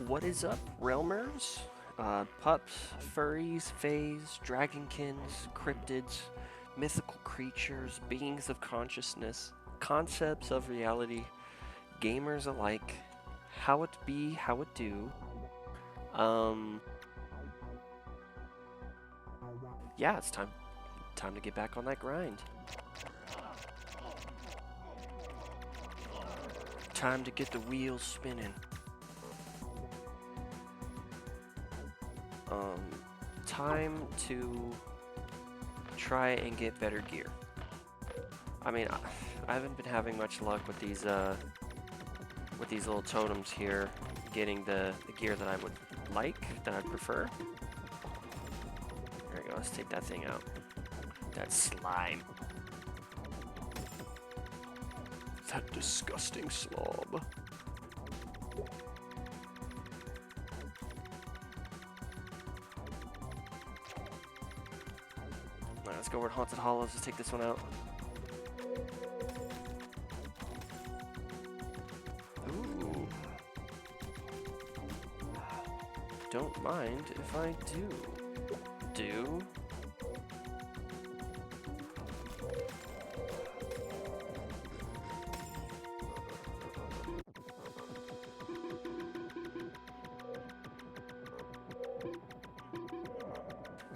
What is up, Realmers? Pups, furries, fays, dragonkins, cryptids, mythical creatures, beings of consciousness, concepts of reality, gamers alike, how it be, how it do. Yeah, it's time to get back on that grind. Time to get the wheels spinning. Time to try and get better gear. I mean, I haven't been having much luck with these little totems here, getting the gear that I would like, that I'd prefer. There we go, let's take that thing out. That slime. That disgusting slob. Alright, let's go over to Haunted Hollows, let's take this one out. Ooh. Don't mind if I do.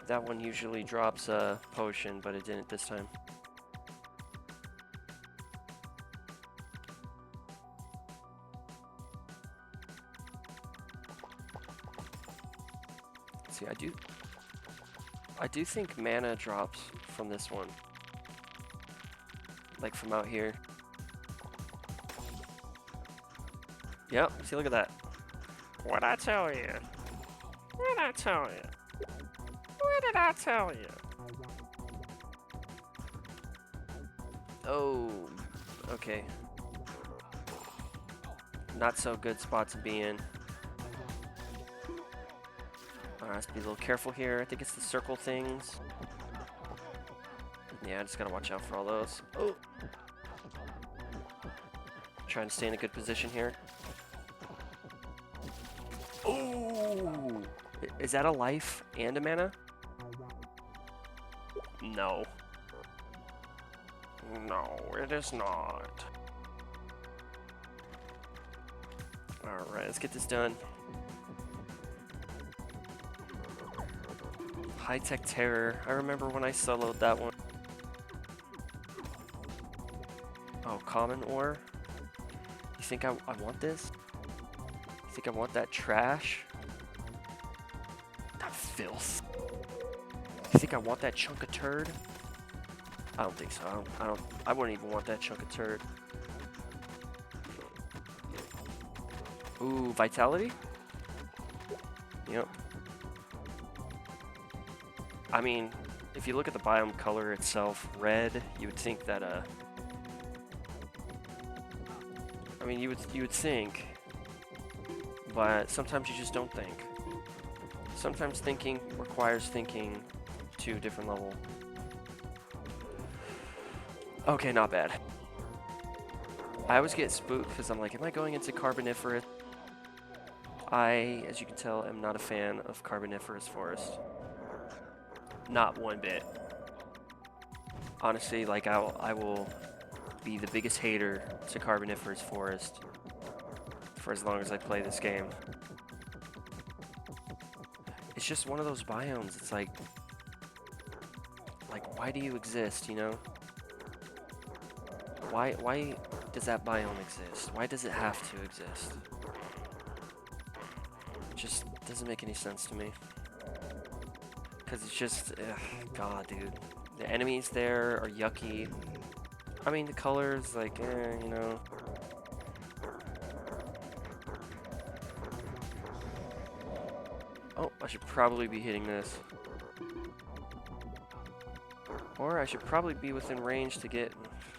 That one usually drops a potion, but it didn't this time. See, I do think mana drops from this one. Like from out here. Yep, see, look at that. What'd I tell you? What'd I tell you? What did I tell you? Oh, okay. Not so good spot to be in. Alright, let's be a little careful here. I think it's the circle things. Yeah, I just gotta watch out for all those. Oh! Trying to stay in a good position here. Oh! Is that a life and a mana? No. No, it is not. Alright, let's get this done. High-tech terror. I remember when I soloed that one. Oh, common ore? You think I want this? You think I want that trash? That filth. You think I want that chunk of turd? I don't think so. I wouldn't even want that chunk of turd. Ooh, vitality? Yep. I mean, if you look at the biome color itself, red, you would think that I mean, you would think, but sometimes you just don't think. Sometimes thinking requires thinking to a different level. Okay, not bad. I always get spooked because I'm like, am I going into Carboniferous? I, as you can tell, am not a fan of Carboniferous forest. Not one bit. Honestly, like I will be the biggest hater to Carboniferous forest for as long as I play this game. It's just one of those biomes. It's like why do you exist, you know? Why does that biome exist? Why does it have to exist? It just doesn't make any sense to me. Because it's just, God, dude. The enemies there are yucky. I mean, the colors, like, you know. Oh, I should probably be hitting this. Or I should probably be within range to get...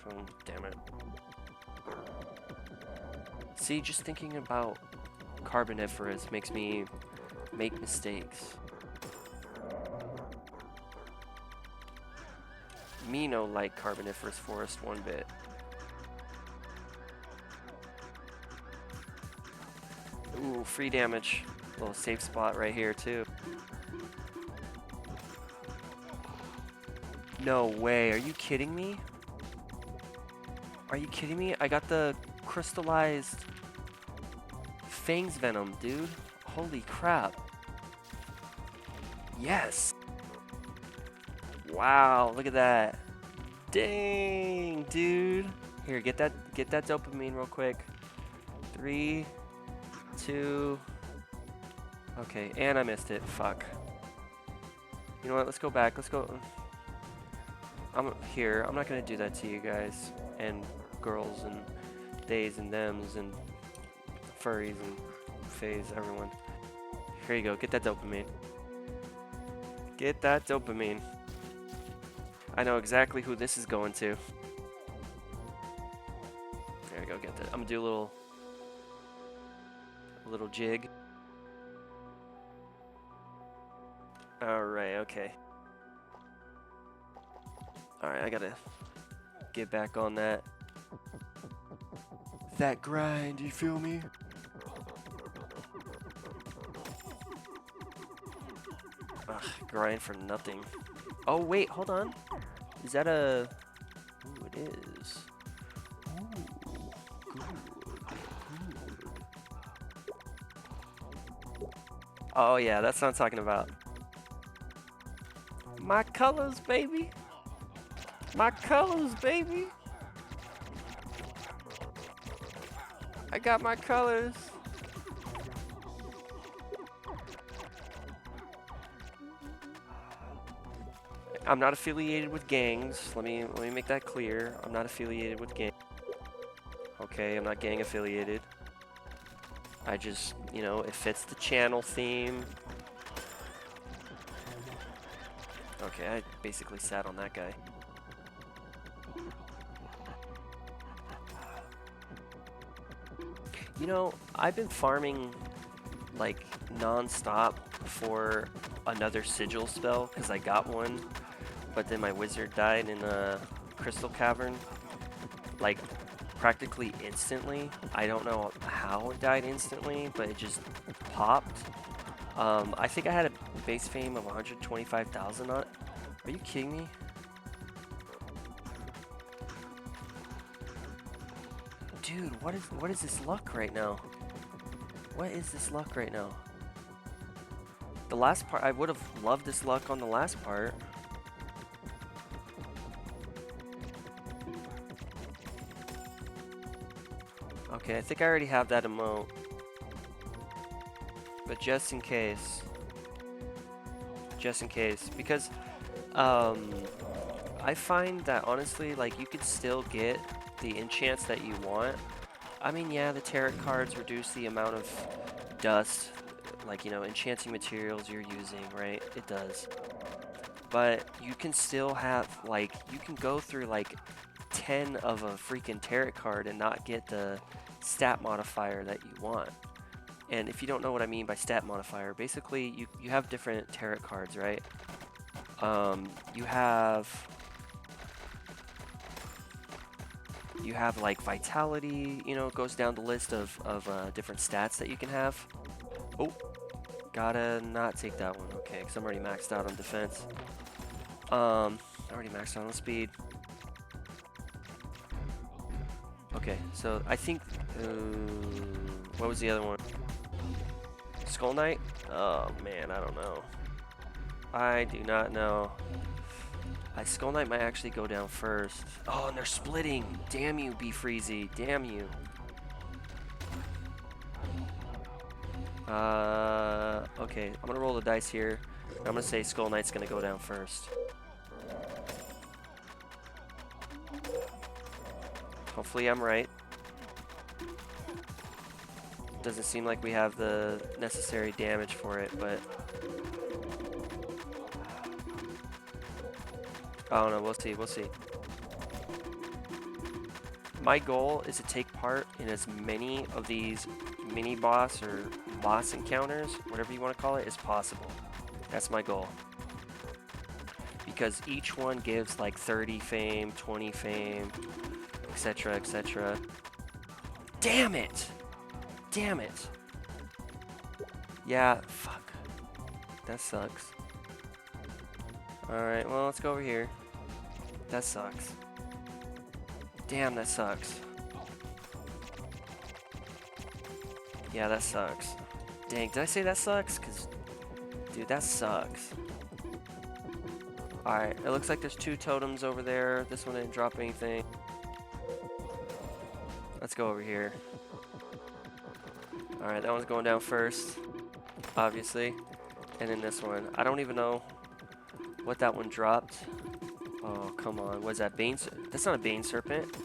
Oh, damn it. See, just thinking about Carboniferous makes me make mistakes. Me no like Carboniferous forest one bit. Ooh, free damage. Little safe spot right here too. No way, are you kidding me? Are you kidding me? I got the crystallized Fangs Venom, dude. Holy crap. Yes. Wow, look at that. Dang, dude. Here, get that dopamine real quick. 3, 2. Okay, and I missed it. Fuck. You know what? Let's go back. Let's go. I'm here. I'm not gonna do that to you guys and girls and theys and thems and furries and fays, everyone. Here you go. Get that dopamine. Get that dopamine. I know exactly who this is going to. There we go. Get that. I'm gonna do a little jig. All right. Okay. All right. I gotta get back on that grind. You feel me? Ugh, grind for nothing. Oh wait, hold on. Is that a? Ooh, it is. Ooh, good. Oh yeah, that's what I'm talking about. My colors, baby. My colors, baby. I got my colors. I'm not affiliated with gangs. Let me make that clear. I'm not affiliated with gangs. Okay, I'm not gang affiliated. I just, you know, it fits the channel theme. Okay, I basically sat on that guy. You know, I've been farming like non-stop for another sigil spell because I got one, but then my wizard died in a crystal cavern like practically instantly. I don't know how it died instantly, but it just popped. I think I had a base fame of 125,000 on it. Are you kidding me? Dude, what is this luck right now? What is this luck right now? The last part, I would have loved this luck on the last part. Okay, I think I already have that emote. But just in case, because I find that honestly, like, you could still get the enchants that you want. I mean, yeah, the tarot cards reduce the amount of dust, like, you know, enchanting materials you're using, right? It does. But you can still have, like, you can go through like 10 of a freaking tarot card and not get the stat modifier that you want. And if you don't know what I mean by stat modifier, basically you have different tarot cards, right? You have like vitality, you know, it goes down the list of different stats that you can have. Oh, gotta not take that one, okay, because I'm already maxed out on defense. Already maxed out on speed. Okay, so I think, what was the other one? Skull Knight? Oh man, I don't know. I do not know. Skull Knight might actually go down first. Oh, and they're splitting. Damn you, Be Freezy. Damn you. Okay, I'm gonna roll the dice here. I'm gonna say Skull Knight's gonna go down first. Hopefully I'm right. Doesn't seem like we have the necessary damage for it, but I don't know, we'll see. My goal is to take part in as many of these mini boss or boss encounters, whatever you want to call it, as possible. That's my goal. Because each one gives like 30 fame, 20 fame, etc, etc. Damn it! Damn it! Yeah, fuck. That sucks. Alright, well, let's go over here. That sucks. Damn, that sucks. Yeah, that sucks. Dang, did I say that sucks? Because, dude, that sucks. Alright, it looks like there's 2 totems over there. This one didn't drop anything. Let's go over here. Alright, that one's going down first, obviously. And then this one. I don't even know what that one dropped. Oh, come on. What is that? Bane? That's not a Bane Serpent.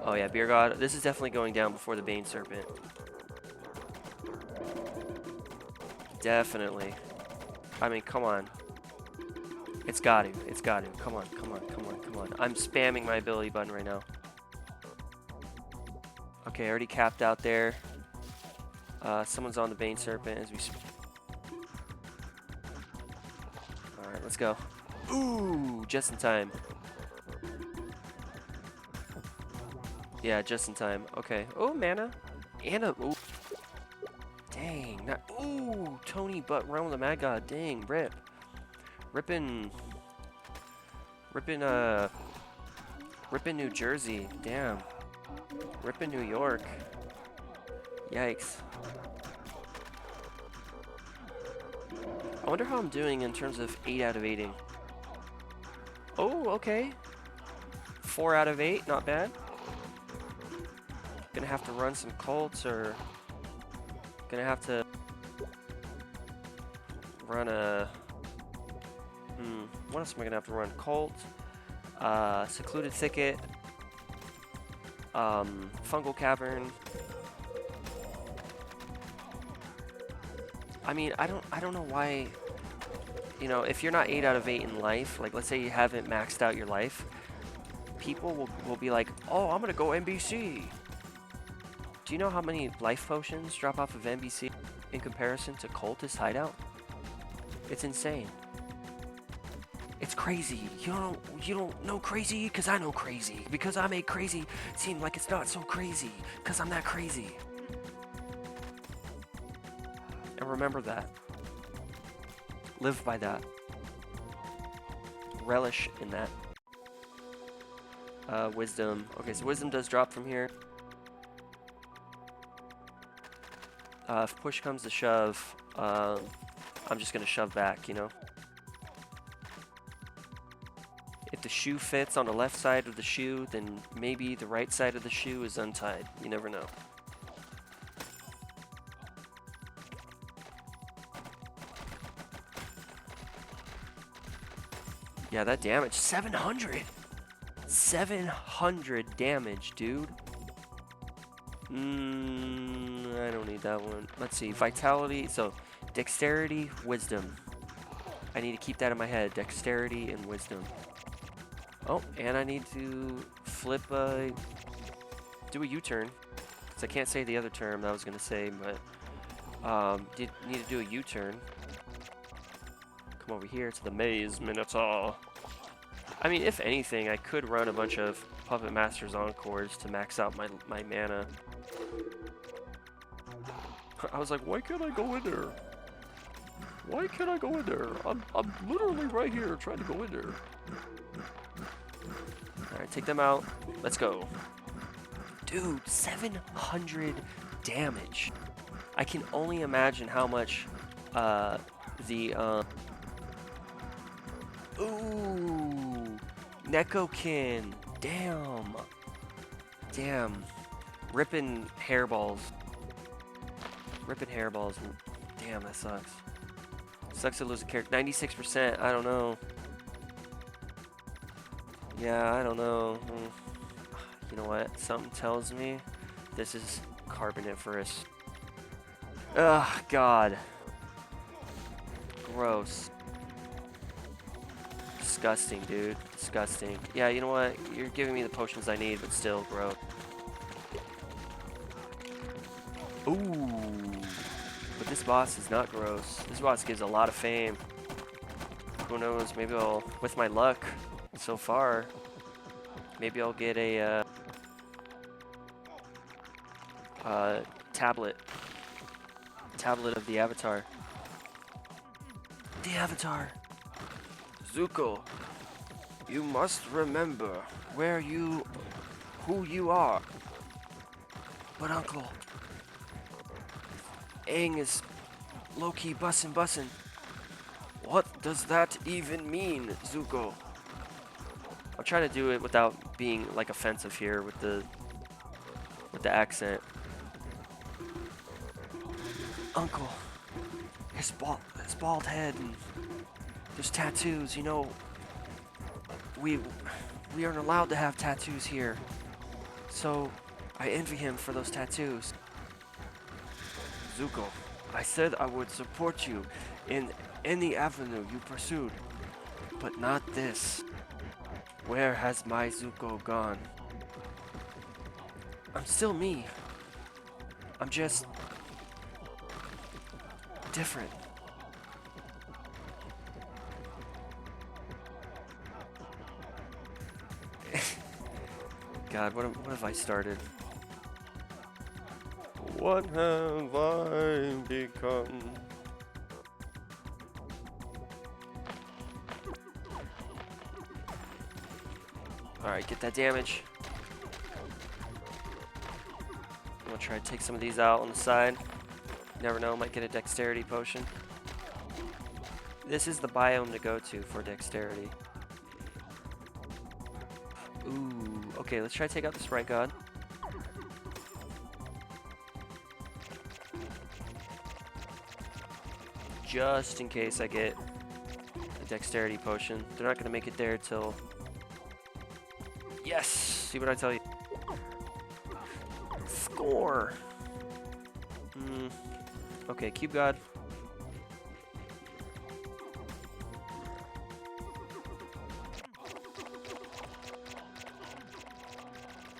Oh yeah, Beer God. This is definitely going down before the Bane Serpent. Definitely. I mean, come on. It's got to. It's got to. Come on, come on, come on, come on. I'm spamming my ability button right now. Okay, I already capped out there. Someone's on the Bane Serpent as we... Alright, let's go. Ooh, just in time. Yeah, just in time. Okay. Oh, mana. Anna. Ooh. Dang. Not, ooh, Tony, but Realm of the Mad God. Dang, rip. Rippin' New Jersey. Damn. Rippin' New York. Yikes. I wonder how I'm doing in terms of 8 out of 8ing. Oh, okay. 4 out of 8, not bad. Gonna have to run some cults, or gonna have to run a... what else am I gonna have to run? Cult, Secluded Thicket, Fungal Cavern. I mean, I don't know why, you know, if you're not 8 out of 8 in life, like let's say you haven't maxed out your life, people will be like, oh, I'm gonna go NBC. Do you know how many life potions drop off of NBC in comparison to Cultist Hideout? It's insane. It's crazy. You don't know crazy because I know crazy. Because I make crazy seem like it's not so crazy because I'm not crazy. And remember that. Live by that. Relish in that. Wisdom. Okay, so wisdom does drop from here. If push comes to shove, I'm just gonna shove back, you know? If the shoe fits on the left side of the shoe, then maybe the right side of the shoe is untied. You never know. Yeah, that damage, 700! 700 damage, dude. I don't need that one. Let's see, vitality, so dexterity, wisdom. I need to keep that in my head, dexterity and wisdom. Oh, and I need to flip, do a U-turn. Because I can't say the other term that I was going to say, but, need to do a U-turn. Come over here to the maze, Minotaur. I mean, if anything, I could run a bunch of Puppet Master's Encores to max out my mana. I was like, why can't I go in there? Why can't I go in there? I'm literally right here trying to go in there. Alright, take them out. Let's go. Dude, 700 damage. I can only imagine how much ooh, Nekokin. Damn. Damn. Ripping hairballs. Ripping hairballs. Damn, that sucks. Sucks to lose a character. 96%, I don't know. Yeah, I don't know. You know what? Something tells me this is Carboniferous. Ugh, God. Gross. Disgusting, dude. Disgusting. Yeah, you know what? You're giving me the potions I need, but still, gross. Ooh. But this boss is not gross. This boss gives a lot of fame. Who knows? Maybe I'll, with my luck so far, maybe I'll get a, tablet. Tablet of the Avatar. The Avatar. Zuko, you must remember who you are. But Uncle, Aang is low-key bussin'. What does that even mean, Zuko? I'll try to do it without being like offensive here with the accent. Uncle, his bald head and his tattoos, you know, we aren't allowed to have tattoos here. So I envy him for those tattoos. Zuko, I said I would support you in any avenue you pursued, but not this. Where has my Zuko gone? I'm still me. I'm just different. God, what have I started? What have I become? Alright, get that damage. I'm gonna try to take some of these out on the side. Never know, might get a dexterity potion. This is the biome to go to for dexterity. Ooh, okay, let's try to take out the Sprite God. Just in case I get a dexterity potion. They're not gonna make it there till... Yes! See what I tell you? Score! Okay, Cube God.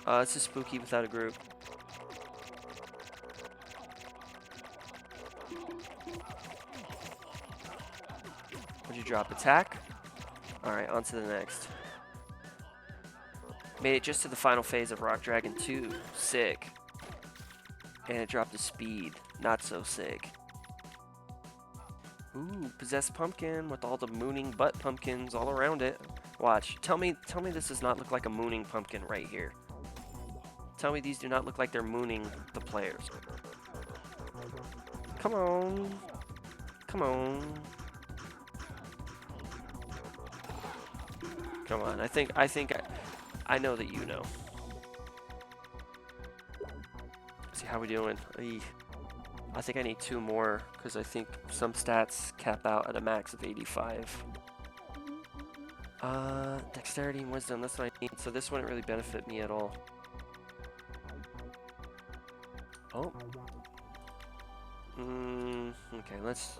This is spooky without a group. What'd you drop? Attack? Alright, on to the next. Made it just to the final phase of Rock Dragon 2. Sick. And it dropped the speed. Not so sick. Ooh, possessed pumpkin with all the mooning butt pumpkins all around it. Watch. Tell me this does not look like a mooning pumpkin right here. Tell me these do not look like they're mooning the players. Come on. Come on. Come on. I know that you know. Let's see how we doing. I think I need 2 more because I think some stats cap out at a max of 85. Dexterity and wisdom, that's what I need. So this wouldn't really benefit me at all. Oh. Okay, let's...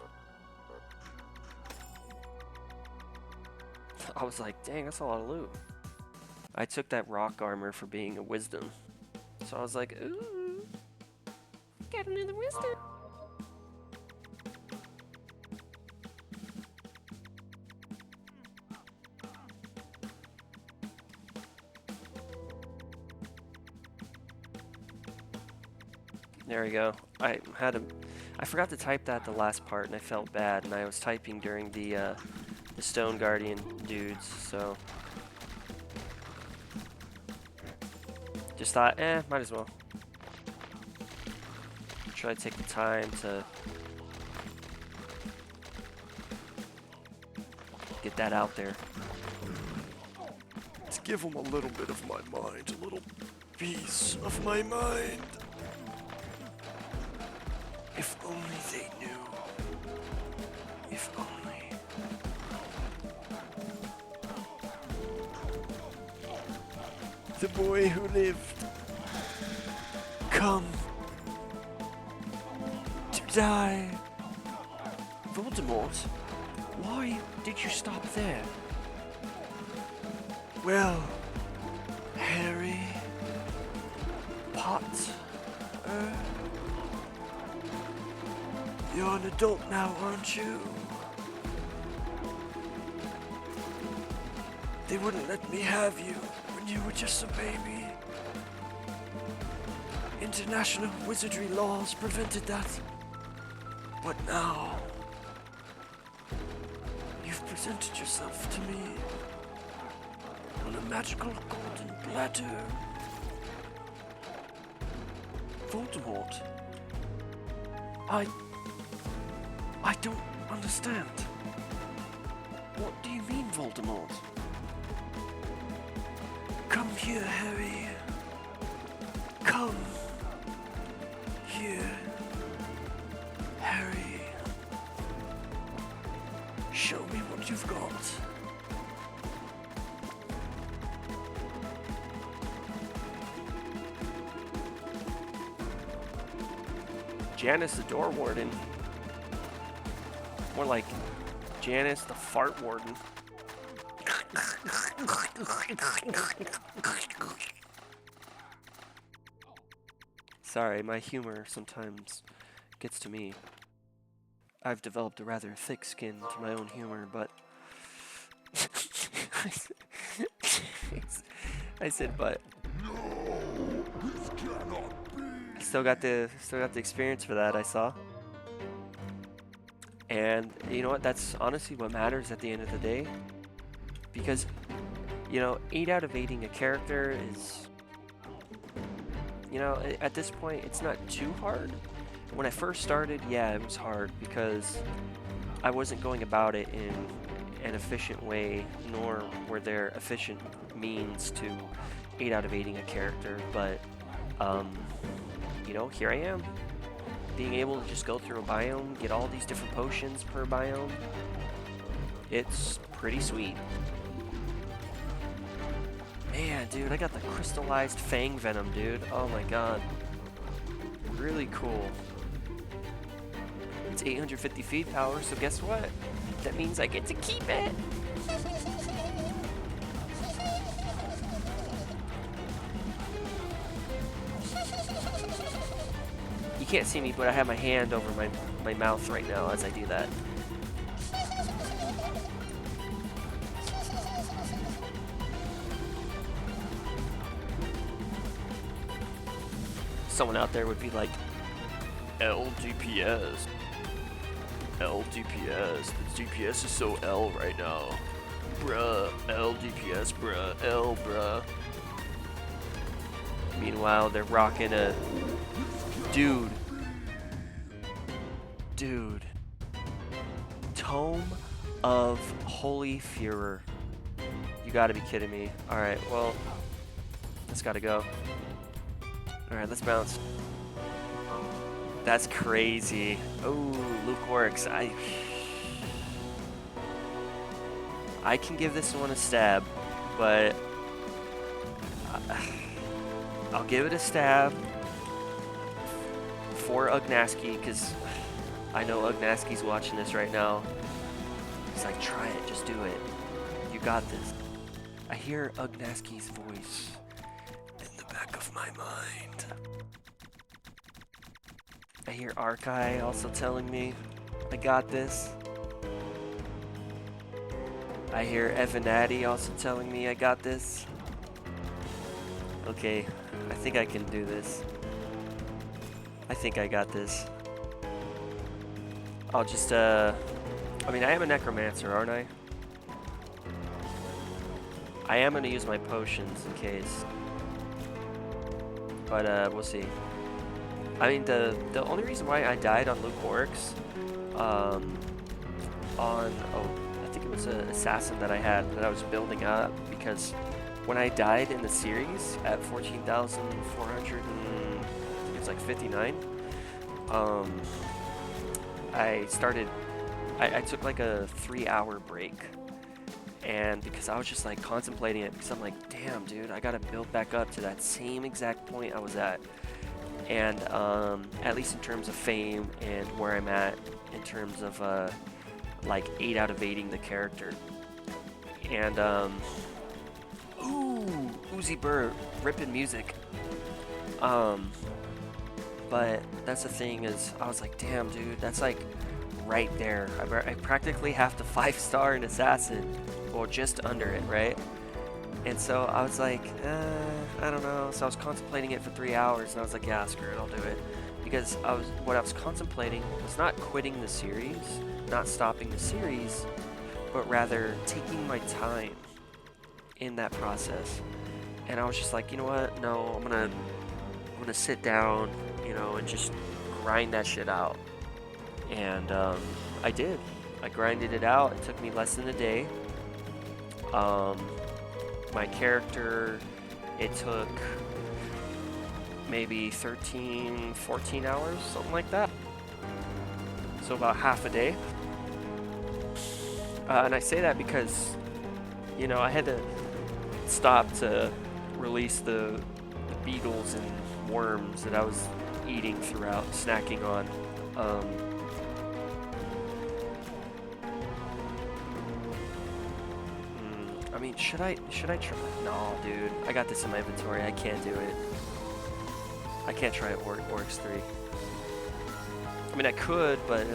I was like, dang, that's a lot of loot. I took that rock armor for being a wisdom. So I was like, ooh, got another wisdom. There we go. I forgot to type that the last part, and I felt bad, and I was typing during the Stone Guardian dudes, so just thought, might as well. Try to take the time to get that out there. To give them a little bit of my mind, a little piece of my mind. If only they knew. If only. The boy who lived. Come. To die. Voldemort? Why did you stop there? Well, Harry Potter. You're an adult now, aren't you? They wouldn't let me have you when you were just a baby. And international wizardry laws prevented that. But now, you've presented yourself to me on a magical golden platter. Voldemort, I don't understand. What do you mean, Voldemort? Come here, Harry. Come here, Harry. Show me what you've got. Janice the door warden. More like Janice the fart warden. Sorry, my humor sometimes gets to me. I've developed a rather thick skin to my own humor, but I said but. Still got the experience for that, I saw. And you know what? That's honestly what matters at the end of the day. Because, you know, 8 out of 8ing a character is, you know, at this point, it's not too hard. When I first started, yeah, it was hard because I wasn't going about it in an efficient way, nor were there efficient means to 8 out of 8ing a character. But, you know, here I am. Being able to just go through a biome, get all these different potions per biome, it's pretty sweet. Man, dude, I got the crystallized fang venom, dude. Oh my god. Really cool. It's 850 feet power, so guess what? That means I get to keep it! You can't see me, but I have my hand over my mouth right now as I do that. Someone out there would be like, LDPS. LDPS. The DPS is so L right now. Bruh. LDPS, bruh. L, bruh. Meanwhile, they're rocking a... Dude. Tome of Holy Furor. You gotta be kidding me. Alright, well, that's gotta go. Alright, let's bounce. That's crazy. Oh, Luke Works. I can give this one a stab, but I'll give it a stab for Ugnaski, because I know Ugnaski's watching this right now. He's like, try it, just do it. You got this. I hear Ugnaski's voice in the back of my mind. I hear Arkai also telling me, I got this. I hear Evanati also telling me I got this. Okay, I think I can do this. I think I got this. I'll just, I mean, I am a Necromancer, aren't I? I am going to use my potions in case. But, we'll see. I mean, the only reason why I died on Luke Works, I think it was an assassin that I had that I was building up, because when I died in the series at 14,400 and it's like 59, I took like a 3-hour break, and because I was just like contemplating it, because I'm like, damn dude, I gotta build back up to that same exact point I was at. And at least in terms of fame and where I'm at in terms of like 8 out of 8ing the character. And ooh, Uzi Burr ripping music. But that's the thing, is I was like, damn dude, that's like right there. I practically have to 5-star an assassin, or just under it, right? And so I was like, I don't know. So I was contemplating it for 3 hours, and I was like, yeah, screw it, I'll do it. Because what I was contemplating was not quitting the series, not stopping the series, but rather taking my time in that process. And I was just like, you know what? No, I'm gonna sit down, and just grind that shit out. And I did. I grinded it out. It took me less than a day. My character, it took maybe 13, 14 hours, something like that. So about half a day. And I say that because, I had to stop to release the beetles and worms that I was eating throughout, snacking on. I mean, should I try? No, dude. I got this in my inventory. I can't do it. I can't try it Oryx 3. I mean, I could, but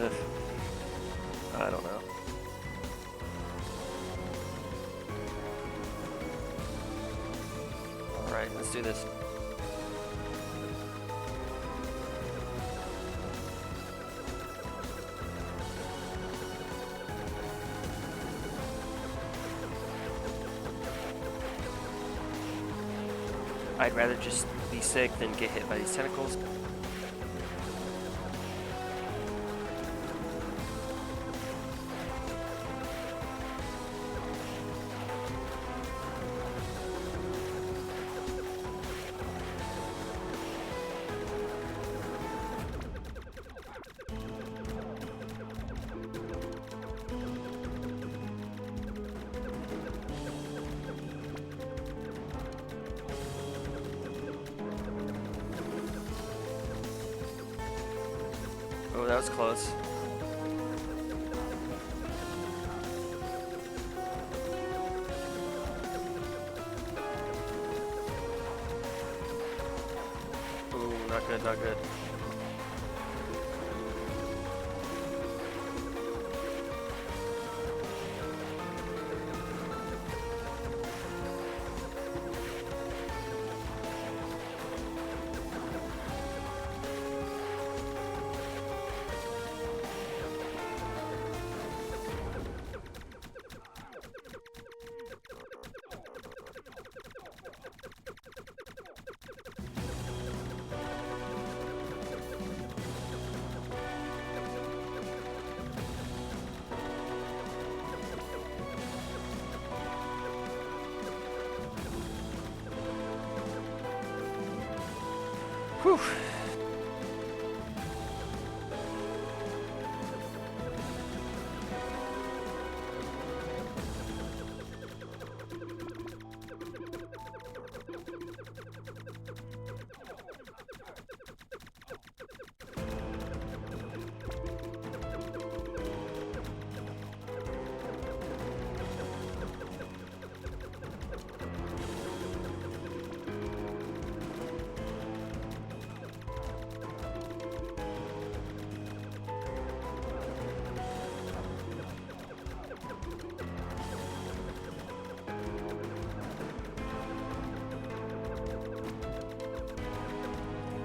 I don't know. Alright, let's do this. I'd rather just be sick than get hit by these tentacles. Oh, that was close. Ooh, not good, not good. Whew.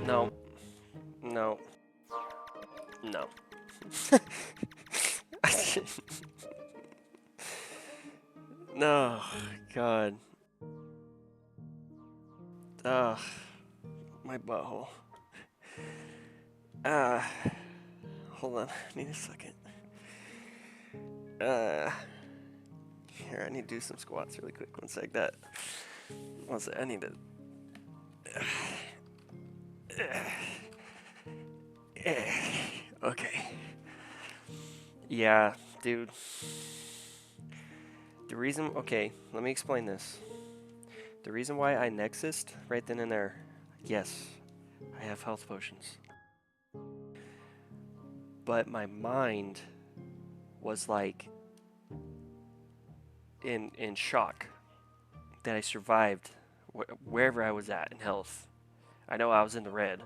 No. No. No. No. God. Ugh. My butthole. Hold on. I need a second. Here, I need to do some squats really quick. One sec. One sec. I need to. Okay. Yeah, dude. The reason, okay, let me explain this. The reason why I Nexused right then and there, yes, I have health potions. But my mind was like in shock that I survived wherever I was at in health. I know I was in the red.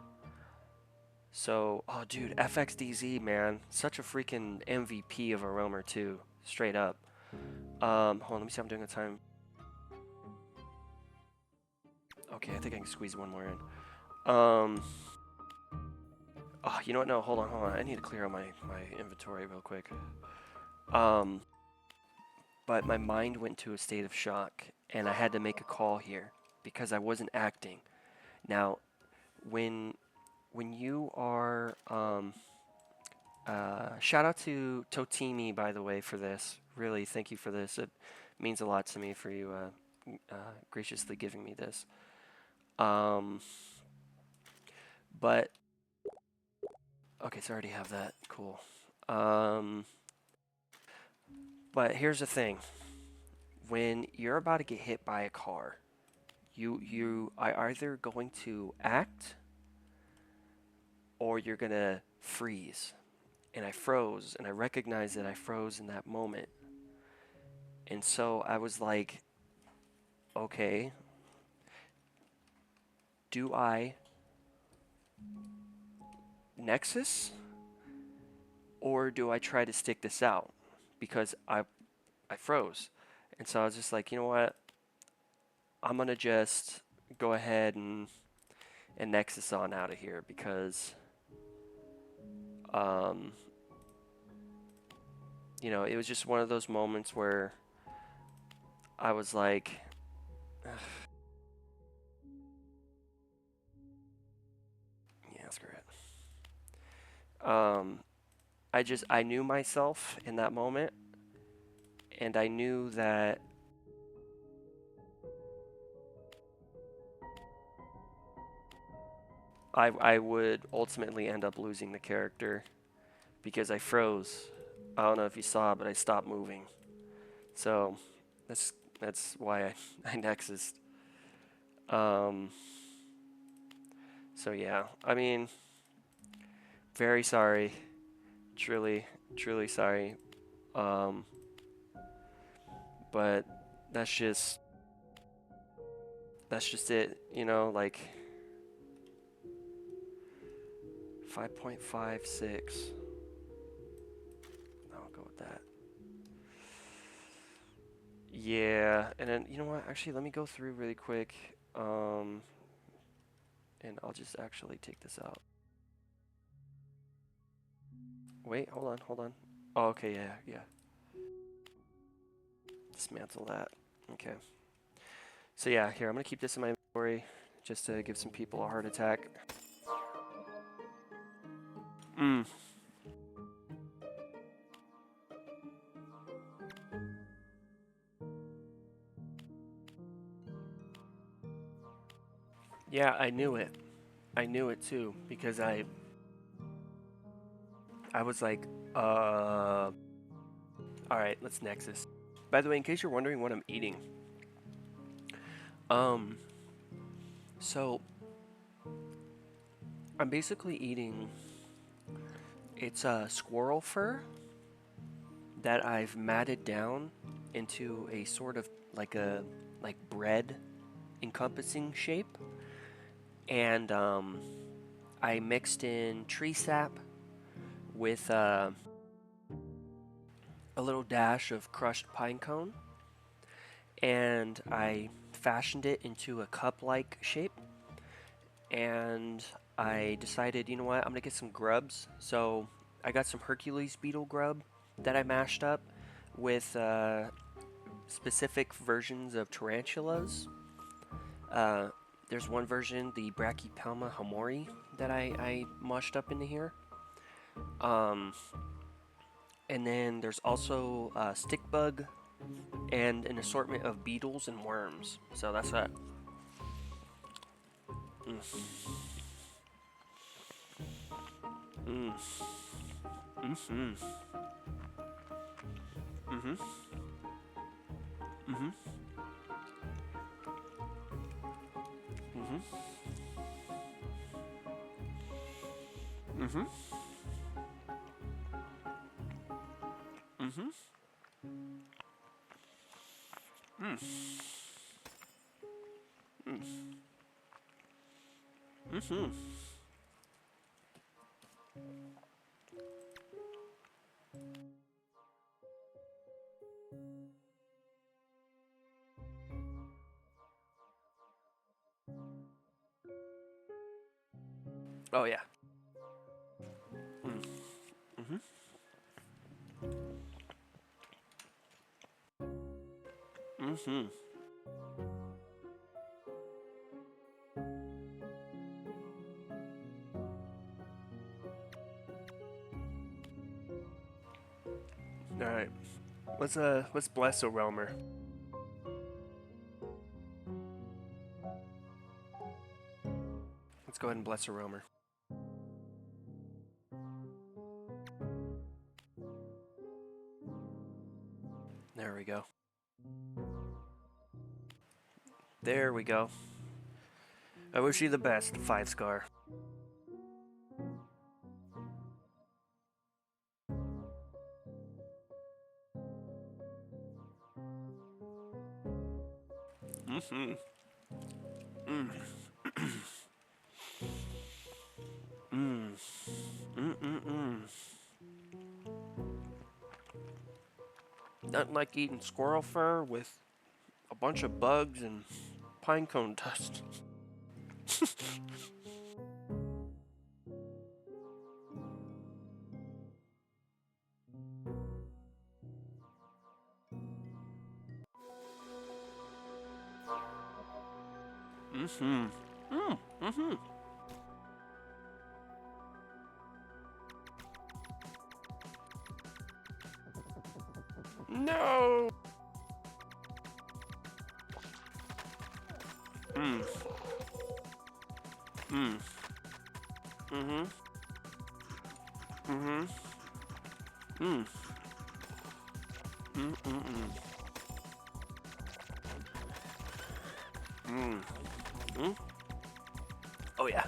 So, oh dude, FXDZ, man, such a freaking MVP of a roamer too, straight up. Hold on, let me see if I'm doing a time. Okay, I think I can squeeze one more in. Oh, you know what? No, hold on. I need to clear out my inventory real quick. But my mind went to a state of shock, and I had to make a call here because I wasn't acting. Now, when you are shout out to Totimi, by the way, for this. Really, thank you for this. It means a lot to me for you graciously giving me this. But okay, so I already have that. Cool. But here's the thing: when you're about to get hit by a car, you are either going to act or you're gonna freeze. And I froze, and I recognized that I froze in that moment. And so I was like, okay, do I Nexus or do I try to stick this out? Because I froze. And so I was just like, you know what? I'm going to just go ahead and Nexus on out of here because, you know, it was just one of those moments where I was like, ugh. Yeah, screw it. I knew myself in that moment, and I knew that I would ultimately end up losing the character because I froze. I don't know if you saw, but I stopped moving. So that's why I Nexused. So yeah, I mean, very sorry, truly sorry. But that's just it, you know, like 5.56. I'll go with that. Yeah, and then you know what? Actually, let me go through really quick. And I'll just actually take this out. Wait, hold on. Oh, okay, yeah. Dismantle that. Okay. So yeah, here, I'm gonna keep this in my inventory just to give some people a heart attack. Yeah, I knew it. I knew it too because I was like, all right, let's Nexus. By the way, in case you're wondering what I'm eating, so I'm basically eating. It's a squirrel fur that I've matted down into a sort of like bread encompassing shape, and I mixed in tree sap with a little dash of crushed pine cone, and I fashioned it into a cup-like shape. And I decided, you know what, I'm gonna get some grubs. So I got some Hercules beetle grub that I mashed up with specific versions of tarantulas. There's one version, the Brachypelma hamori, that I mushed up into here. And then there's also stick bug and an assortment of beetles and worms. So that's that. Oh yeah. Mm-hmm. Mm-hmm. All right. Let's bless a Realmer. Let's go ahead and bless a Realmer. There we go. There we go. I wish you the best, 5 scar. Mm-hmm. Mm. Mm. Mm-mm-mm. Nothing like eating squirrel fur with a bunch of bugs and pine cone dust. Mm-hmm. Mm-hmm. No! Mm. Mm. Mm-hmm. Mm-hmm. Mm. Mm-mm-mm. Mm. Mm. Oh yeah.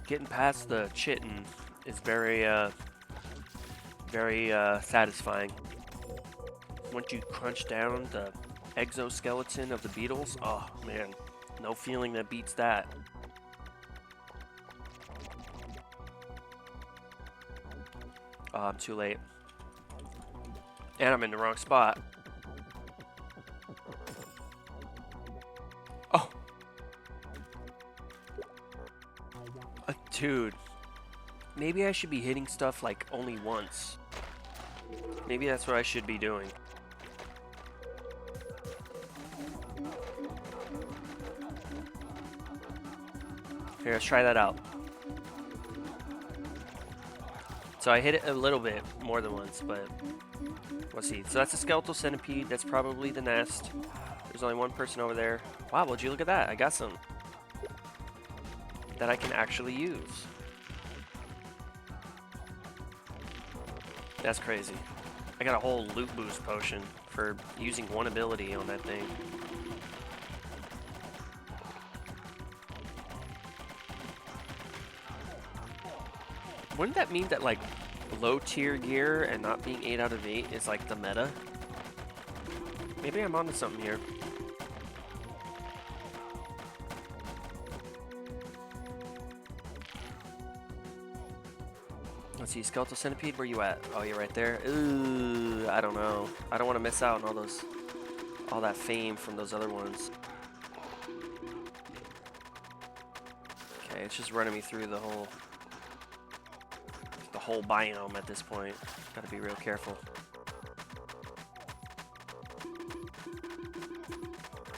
Getting past the chitin is very satisfying. Once you crunch down the exoskeleton of the beetles, oh man, no feeling that beats that. Oh, I'm too late. And I'm in the wrong spot. Oh. Dude. Maybe I should be hitting stuff like only once. Maybe that's what I should be doing. Here, let's try that out. So I hit it a little bit more than once, but let's see. So that's a skeletal centipede. That's probably the nest. There's only one person over there. Wow, would you look at that? I got some that I can actually use. That's crazy. I got a whole loot boost potion for using one ability on that thing. Wouldn't that mean that like low tier gear and not being 8 out of 8 is like the meta? Maybe I'm onto something here. Let's see, skeletal centipede, where you at? Oh, you're right there. Ooh, I don't know. I don't want to miss out on all that fame from those other ones. Okay, it's just running me through the whole biome at this point. Gotta be real careful.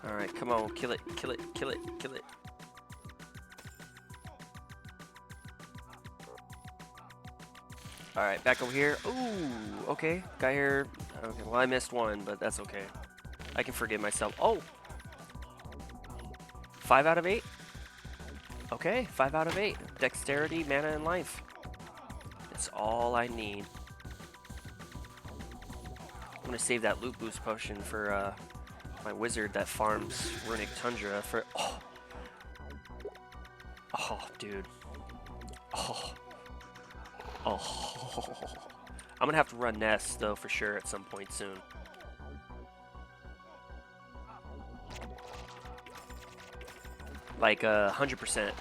Alright, come on, kill it, kill it, kill it, kill it. Alright, back over here. Ooh, okay. Guy here. Okay, well I missed one, but that's okay. I can forgive myself. Oh! 5 out of 8? Okay, 5 out of 8. Dexterity, mana, and life. That's all I need. I'm gonna save that loot boost potion for my wizard that farms Runic Tundra for... Oh! Oh, dude. Oh. Oh. I'm gonna have to run nests though for sure at some point soon. Like 100%.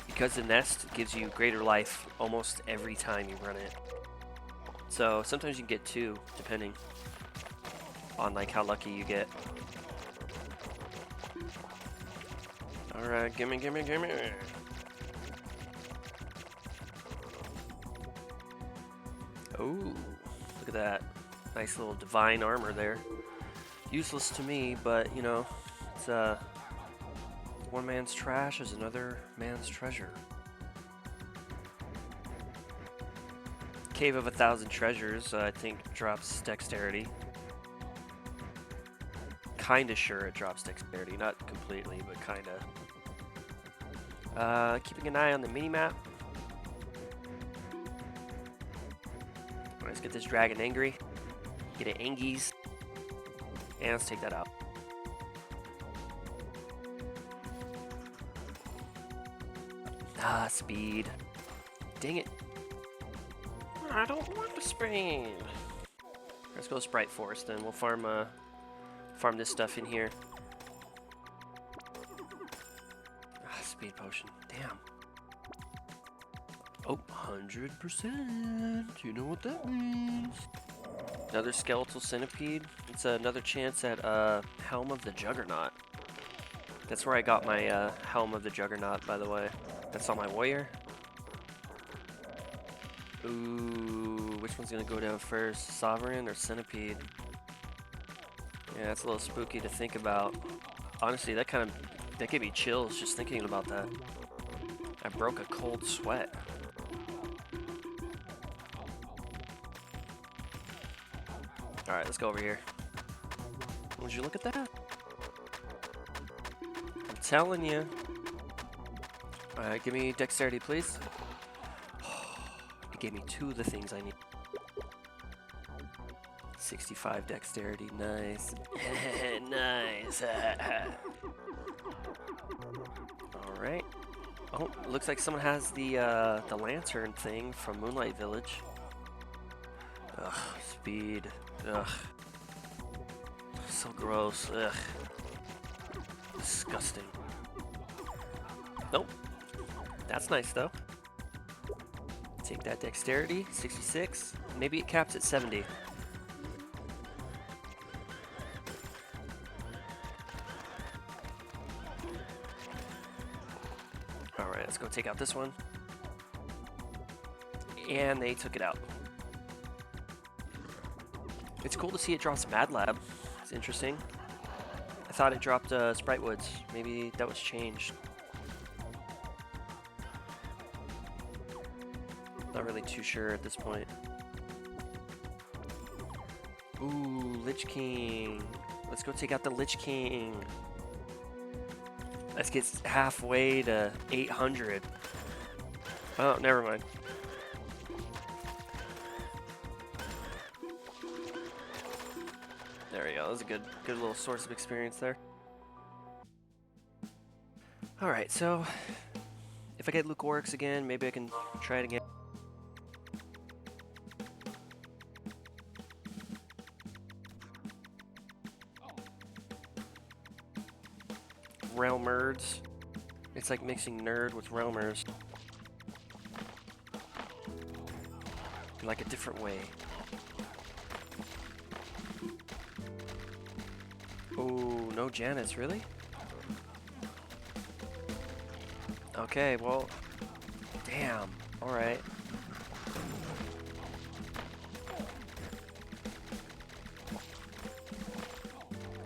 Because the nest gives you greater life almost every time you run it. So sometimes you can get 2 depending on like how lucky you get. Alright, gimme, gimme, gimme. Oh, look at that. Nice little divine armor there. Useless to me, but you know, it's one man's trash is another man's treasure. Cave of 1,000 Treasures, I think, drops dexterity. Kinda sure it drops dexterity, not completely, but kinda. Keeping an eye on the minimap. Let's get this dragon angry. Get it angies. And let's take that out. Ah, speed. Dang it. I don't want the speed. Let's go Sprite Forest then. We'll farm this stuff in here. Ah, speed potion. Damn. Oh, 100%. You know what that means. Another skeletal centipede. It's another chance at Helm of the Juggernaut. That's where I got my Helm of the Juggernaut, by the way. That's on my warrior. Ooh, which one's gonna go down first? Sovereign or centipede? Yeah, that's a little spooky to think about. Honestly, that gave me chills just thinking about that. I broke a cold sweat. Alright, let's go over here. Would you look at that? I'm telling you. Alright, give me dexterity, please. It gave me 2 of the things I need. 65 dexterity, nice. Nice. Alright. Oh, looks like someone has the lantern thing from Moonlight Village. Ugh, speed. Ugh. So gross. Ugh. Disgusting. Nope. That's nice though. Take that dexterity, 66. Maybe it caps at 70. Alright, let's go take out this one. And they took it out. It's cool to see it drops Mad Lab. It's interesting. I thought it dropped Sprite Woods. Maybe that was changed. Not really too sure at this point. Ooh, Lich King. Let's go take out the Lich King. Let's get halfway to 800. Oh, never mind. There we go. That was a good little source of experience there. Alright, so if I get Luke Oryx again, maybe I can try it again. Realmers. It's like mixing nerd with Realmers. Like a different way. Oh, no Janets, really? Okay, well, damn. Alright.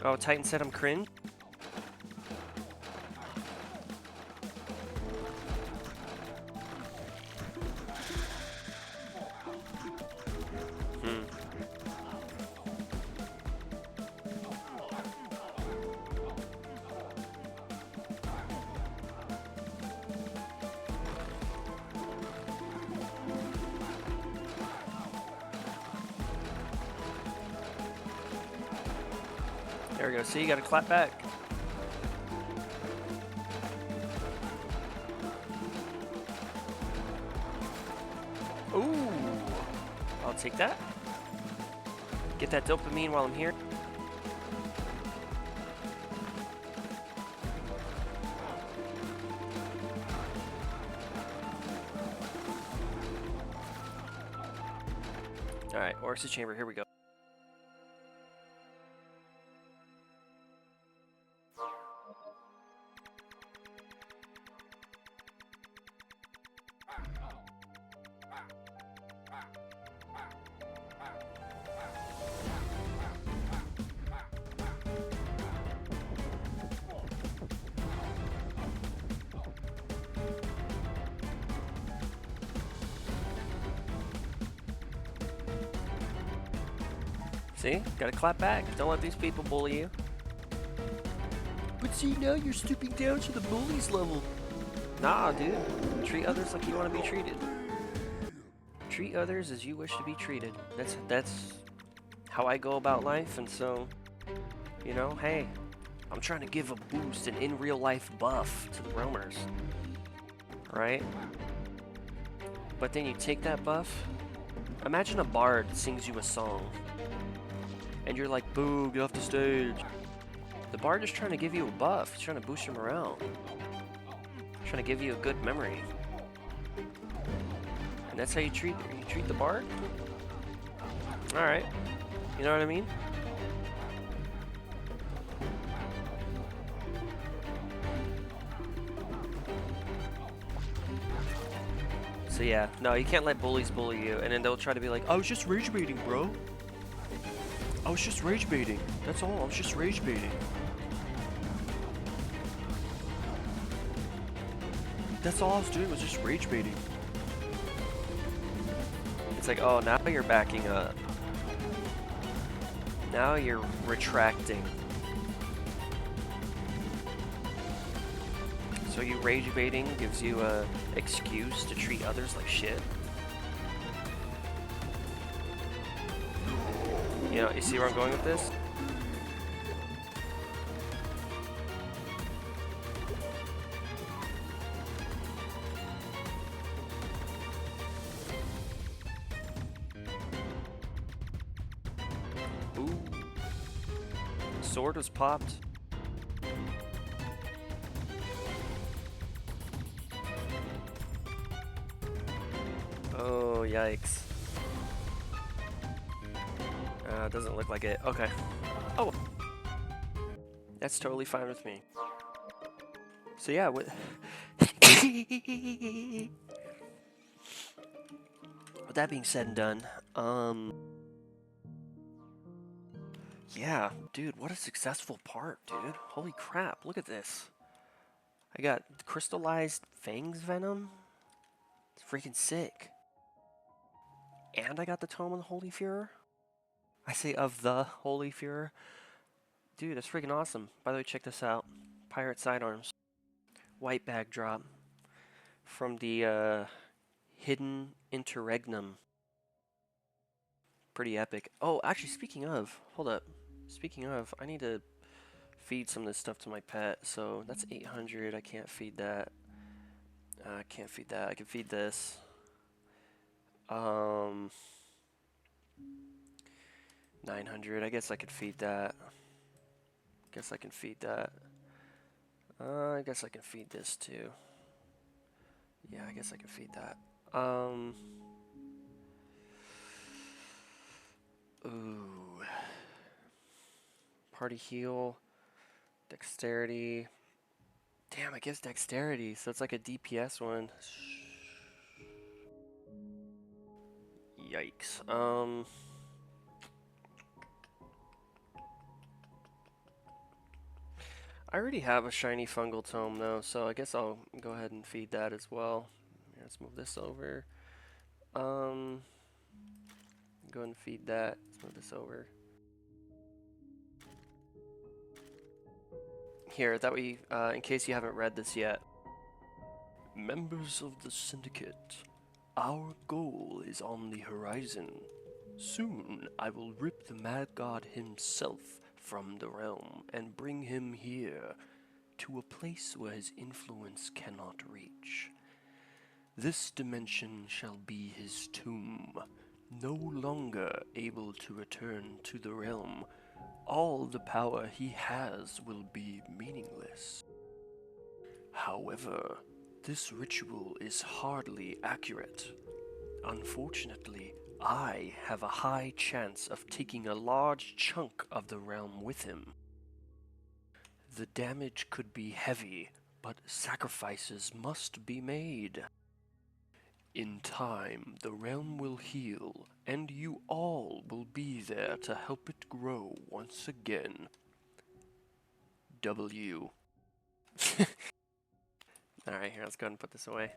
Oh, Titan said I'm cringe? There we go. See, you gotta clap back. Ooh, I'll take that. Get that dopamine while I'm here. All right, Oryx's Chamber. Here we go. See? Gotta clap back. Don't let these people bully you. But see, now you're stooping down to the bullies level. Nah, dude. Treat others like you want to be treated. Treat others as you wish to be treated. That's how I go about life, and so, you know, hey, I'm trying to give a boost, an in real life buff to the roamers. Right? But then you take that buff. Imagine a bard sings you a song. And you're like, boo, get off the stage. The bard is trying to give you a buff. He's trying to boost your morale. Trying to give you a good memory. And that's how you treat the bard? Alright. You know what I mean? So yeah, no, you can't let bullies bully you, and then they'll try to be like, I was just rage baiting, bro. I was just rage baiting. That's all, I was just rage baiting. That's all I was doing, was just rage baiting. It's like, oh, now you're backing up. Now you're retracting. So you rage baiting gives you a excuse to treat others like shit. You know, you see where I'm going with this? Ooh. Sword was popped. Oh, yikes. Doesn't look like it. Okay. Oh! That's totally fine with me. So yeah, with that being said and done, yeah, dude, what a successful part, dude. Holy crap, look at this. I got crystallized fangs venom. It's freaking sick. And I got the Tome of the Holy Führer. I say of the Holy Führer. Dude, that's freaking awesome. By the way, check this out. Pirate sidearms. White bag drop. From the Hidden Interregnum. Pretty epic. Oh, actually, speaking of, hold up. Speaking of, I need to feed some of this stuff to my pet. So that's 800. I can't feed that. I can't feed that. I can feed this. 900. I guess I could feed that. Guess I can feed that. I guess I can feed this too. Yeah, I guess I can feed that. Ooh. Party heal. Dexterity. Damn, I guess dexterity. So it's like a DPS one. Yikes. I already have a shiny fungal tome though, so I guess I'll go ahead and feed that as well. Let's move this over. Go ahead and feed that. Let's move this over. Here, that way, in case you haven't read this yet. Members of the Syndicate, our goal is on the horizon. Soon, I will rip the Mad God himself from the realm and bring him here, to a place where his influence cannot reach. This dimension shall be his tomb, no longer able to return to the realm. All the power he has will be meaningless. However, this ritual is hardly accurate. Unfortunately, I have a high chance of taking a large chunk of the realm with him. The damage could be heavy, but sacrifices must be made. In time, the realm will heal, and you all will be there to help it grow once again. W. Alright, here, let's go ahead and put this away.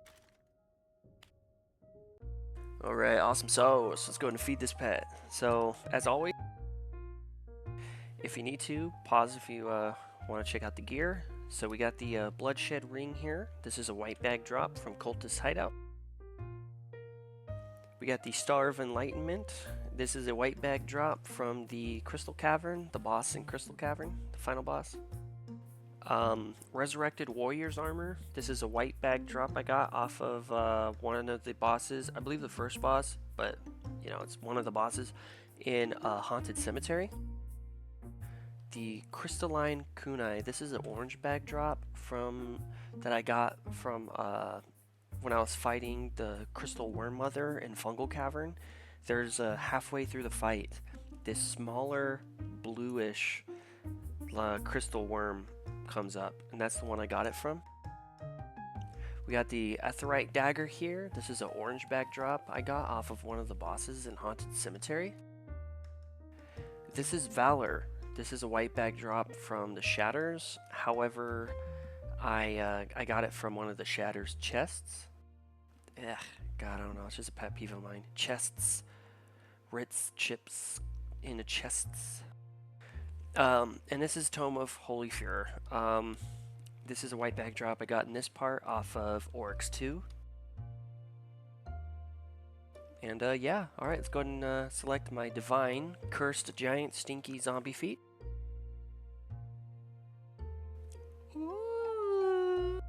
Alright, awesome. So let's go ahead and feed this pet. So, as always, if you need to, pause if you want to check out the gear. So we got the Bloodshed Ring here. This is a white bag drop from Cultist Hideout. We got the Star of Enlightenment. This is a white bag drop from the Crystal Cavern, the boss in Crystal Cavern, the final boss. Resurrected Warrior's Armor. This is a white bag drop I got off of one of the bosses. I believe the first boss, but you know, it's one of the bosses in Haunted Cemetery. The Crystalline Kunai. This is an orange bag drop that I got from when I was fighting the Crystal Worm Mother in Fungal Cavern. There's halfway through the fight, this smaller bluish crystal worm comes up, and that's the one I got it from. We got the Aetheryte Dagger here. This is an orange bag drop I got off of one of the bosses in Haunted Cemetery. This is Valor. This is a white bag drop from the Shatters. However, I got it from one of the Shatters chests. Ugh, God, I don't know. It's just a pet peeve of mine. Chests. Ritz chips in the chests. And this is Tome of Holy Furor. This is a white bag drop I got in this part off of Oryx 2. And yeah, alright, let's go ahead and select my Divine Cursed Giant Stinky Zombie Feet. Ooh.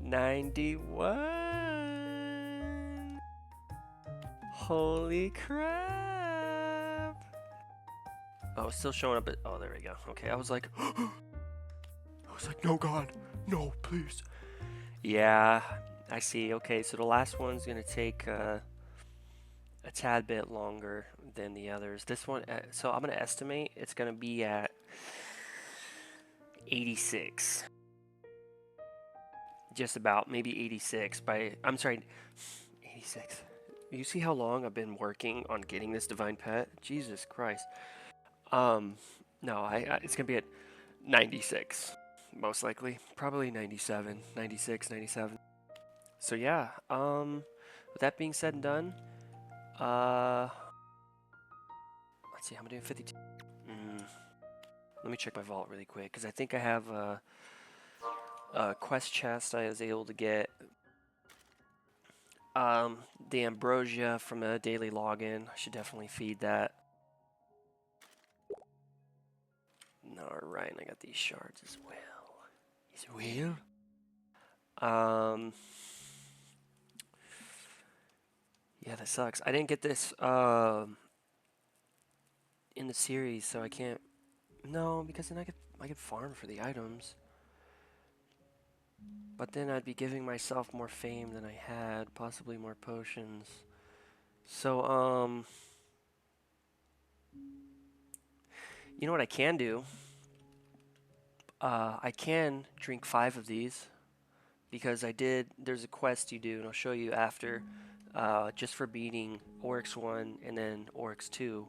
91. Holy crap. Oh, it's still showing up. Oh, there we go. Okay, I was like, no, God, no, please. Yeah, I see. Okay, so the last one's gonna take a tad bit longer than the others. This one, so I'm gonna estimate it's gonna be at 86. Just about, maybe 86 I'm sorry, 86. You see how long I've been working on getting this Divine Pet? Jesus Christ. No, it's gonna be at 96, most likely. Probably 97, 96, 97. So yeah, with that being said and done, let's see, I'm doing 52. Let me check my vault really quick, because I think I have a quest chest I was able to get. The ambrosia from a daily login. I should definitely feed that. Alright, I got these shards as well. Yeah, that sucks. I didn't get this in the series, so I can't. No, because then I could farm for the items. But then I'd be giving myself more fame than I had, possibly more potions. So you know what I can do? I can drink 5 of these, because there's a quest you do, and I'll show you after, just for beating Oryx 1 and then Oryx 2,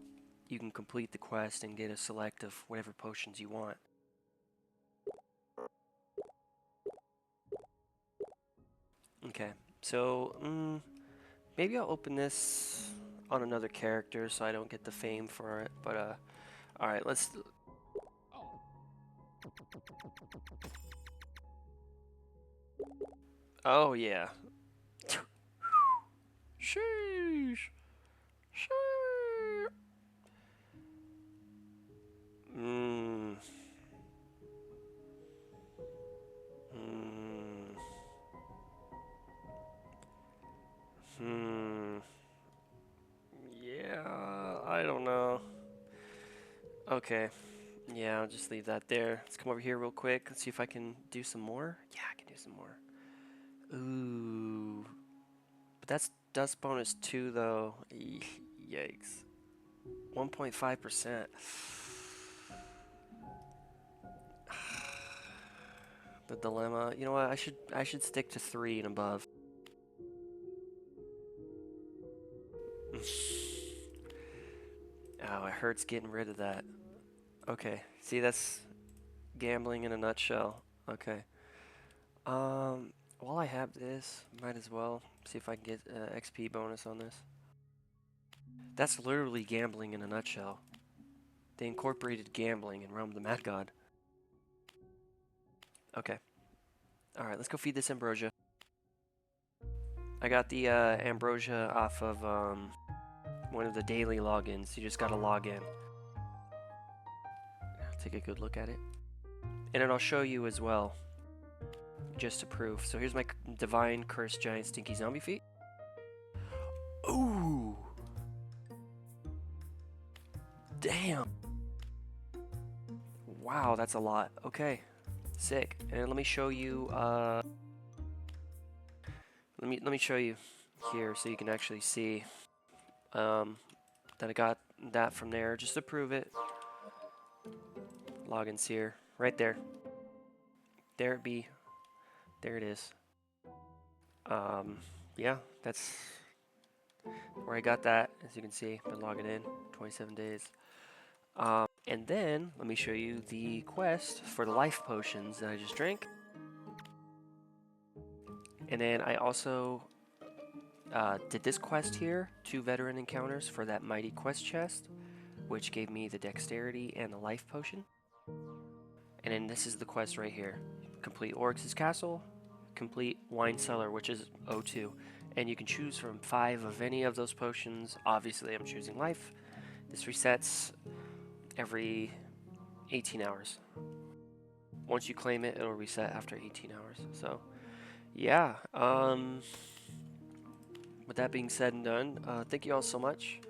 you can complete the quest and get a select of whatever potions you want. Okay, so maybe I'll open this on another character so I don't get the fame for it, but alright, let's... Oh yeah. Sheesh. Sheesh. Yeah, I don't know. Okay. Yeah, I'll just leave that there. Let's come over here real quick. Let's see if I can do some more. Yeah, I can do some more. Ooh. But that's dust bonus 2, though. Yikes. 1.5%. The dilemma. You know what? I should stick to 3 and above. Oh, it hurts getting rid of that. Okay. See, that's gambling in a nutshell. Okay. While I have this, might as well see if I can get XP bonus on this. That's literally gambling in a nutshell. They incorporated gambling in Realm of the Mad God. Okay. Alright, let's go feed this ambrosia. I got the ambrosia off of one of the daily logins. You just gotta log in. Take a good look at it. And then I'll show you as well, just to prove. So here's my Divine Cursed Giant Stinky Zombie feet. Ooh! Damn! Wow, that's a lot. Okay, sick. And let me show you. Let me show you here so you can actually see that I got that from there just to prove it. Logins here, right there. There it be. There it is. Yeah, that's where I got that. As you can see, been logging in 27 days. And then let me show you the quest for the life potions that I just drank. And then I also did this quest here, 2 veteran encounters for that mighty quest chest, which gave me the dexterity and the life potion. And then this is the quest right here. Complete Oryx's Castle, complete Wine Cellar, which is O2. And you can choose from 5 of any of those potions. Obviously, I'm choosing life. This resets every 18 hours. Once you claim it, it'll reset after 18 hours. So, yeah. With that being said and done, thank you all so much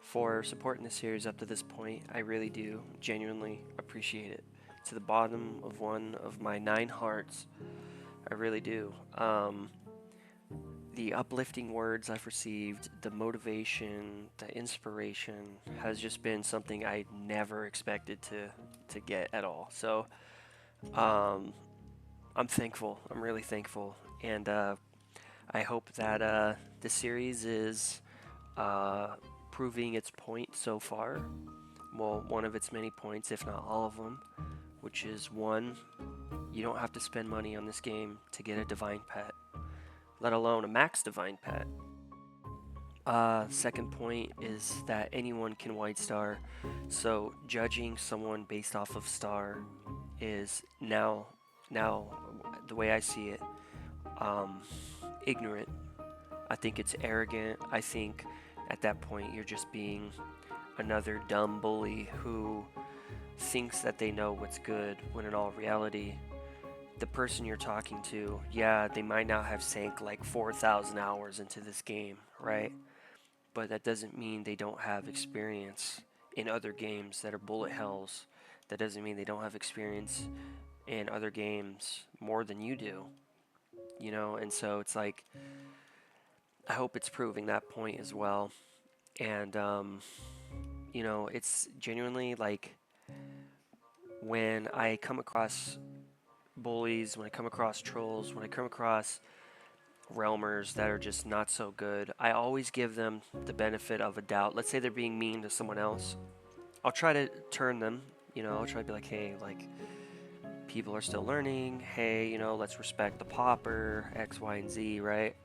for supporting the series up to this point. I really do genuinely appreciate it. To the bottom of one of my 9 hearts, I really do. The uplifting words I've received, the motivation, the inspiration has just been something I never expected to get at all. So I'm thankful. I'm really thankful. And I hope that the series is proving its point so far. Well, one of its many points, if not all of them, which is 1, you don't have to spend money on this game to get a divine pet, let alone a max divine pet. Second point is that anyone can white star, so judging someone based off of star is now the way I see it, ignorant. I think it's arrogant. I think at that point you're just being another dumb bully who thinks that they know what's good, when in all reality, the person you're talking to, yeah, they might not have sank like 4,000 hours into this game, right? But that doesn't mean they don't have experience in other games that are bullet hells. That doesn't mean they don't have experience in other games more than you do, you know? And so it's like, I hope it's proving that point as well. And, you know, it's genuinely like, when I come across bullies, when I come across trolls, when I come across realmers that are just not so good, I always give them the benefit of a doubt. Let's say they're being mean to someone else. I'll try to turn them, you know, I'll try to be like, hey, like, people are still learning. Hey, you know, let's respect the popper, X, Y, and Z, right?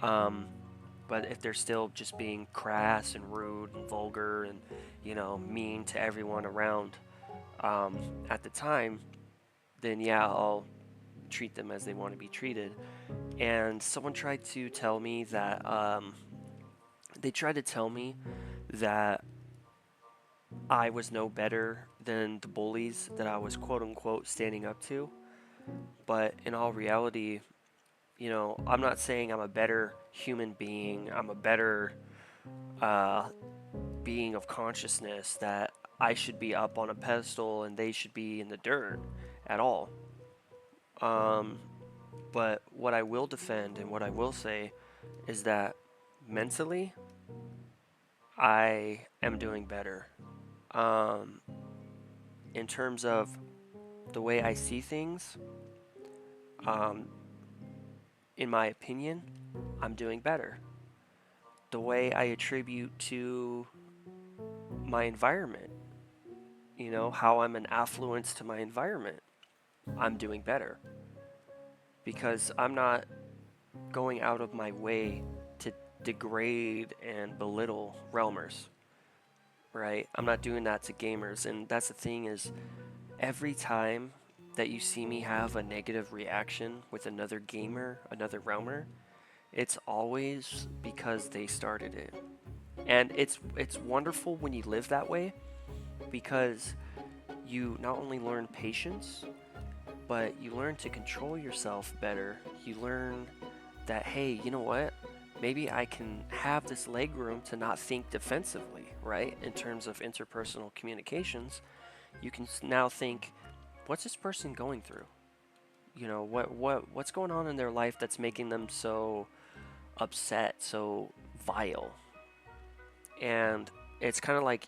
But if they're still just being crass and rude and vulgar and, you know, mean to everyone around, at the time, then yeah, I'll treat them as they want to be treated. And someone tried to tell me that, they tried to tell me that I was no better than the bullies that I was quote unquote standing up to. But in all reality, you know, I'm not saying I'm a better human being, I'm a better being of consciousness, that I should be up on a pedestal and they should be in the dirt at all. But what I will defend and what I will say is that mentally, I am doing better. In terms of the way I see things, in my opinion, I'm doing better. The way I attribute to my environment, you know, how I'm an affluence to my environment, I'm doing better. Because I'm not going out of my way degrade and belittle realmers, right? I'm not doing that to gamers. And that's the thing is, every time that you see me have a negative reaction with another gamer, another realmer, it's always because they started it. And it's wonderful when you live that way, because you not only learn patience, but you learn to control yourself better. You learn that, hey, you know what? Maybe I can have this leg room to not think defensively, right? In terms of interpersonal communications, you can now think, what's this person going through? You know, what's going on in their life that's making them so upset, so vile? And it's kind of like,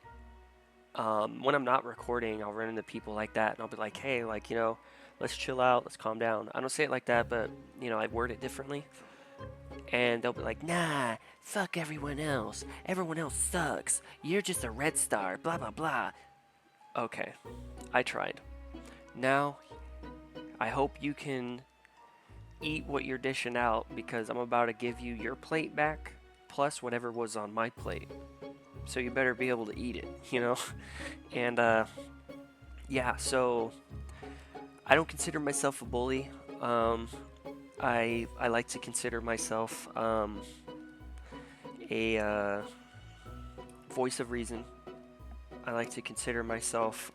when I'm not recording, I'll run into people like that, and I'll be like, hey, like, you know, let's chill out, let's calm down. I don't say it like that, but, you know, I word it differently. And they'll be like, nah, fuck everyone else. Everyone else sucks. You're just a red star, blah, blah, blah. Okay, I tried. Now, I hope you can eat what you're dishing out, because I'm about to give you your plate back, plus whatever was on my plate. So you better be able to eat it, you know? And, yeah, so I don't consider myself a bully. I like to consider myself a voice of reason. I like to consider myself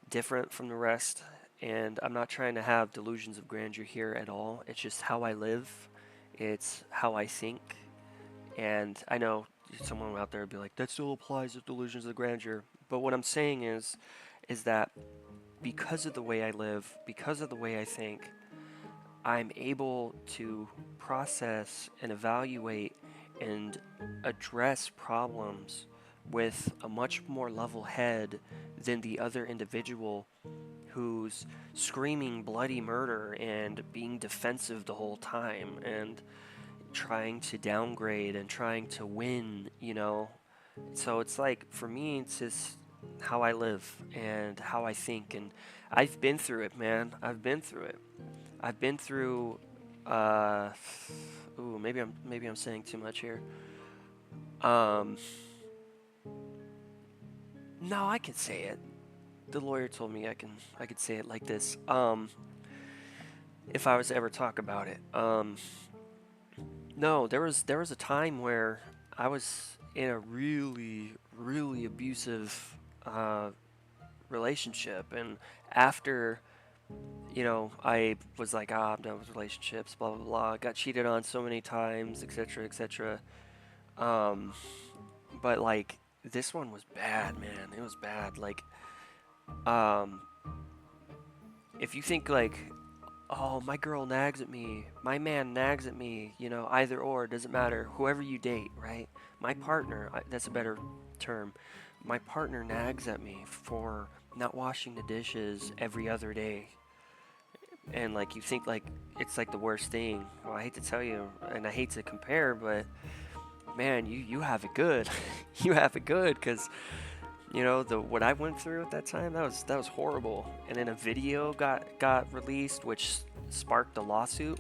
different from the rest, and I'm not trying to have delusions of grandeur here at all. It's just how I live. It's how I think. And I know someone out there would be like, that still applies to delusions of grandeur. But what I'm saying is that because of the way I live, because of the way I think, I'm able to process and evaluate and address problems with a much more level head than the other individual who's screaming bloody murder and being defensive the whole time and trying to downgrade and trying to win, you know? So it's like, for me, it's just how I live and how I think. And I've been through it, man. I've been through it. I've been through, maybe I'm saying too much here. No, I can say it. The lawyer told me I could say it like this. If I was to ever talk about it. No, there was a time where I was in a really, really abusive relationship, and after, you know, I was like, I'm done with relationships, blah blah blah. Got cheated on so many times, etc., etc. But like, this one was bad, man. It was bad. Like, um, if you think like, oh, my girl nags at me, my man nags at me, you know, either or, doesn't matter, whoever you date, right? My partner, that's a better term, my partner nags at me for not washing the dishes every other day. And like, you think like it's like the worst thing. Well, I hate to tell you, and I hate to compare, but man, you have it good. You have it good, because you know, what I went through at that time, that was horrible. And then a video got released, which sparked a lawsuit.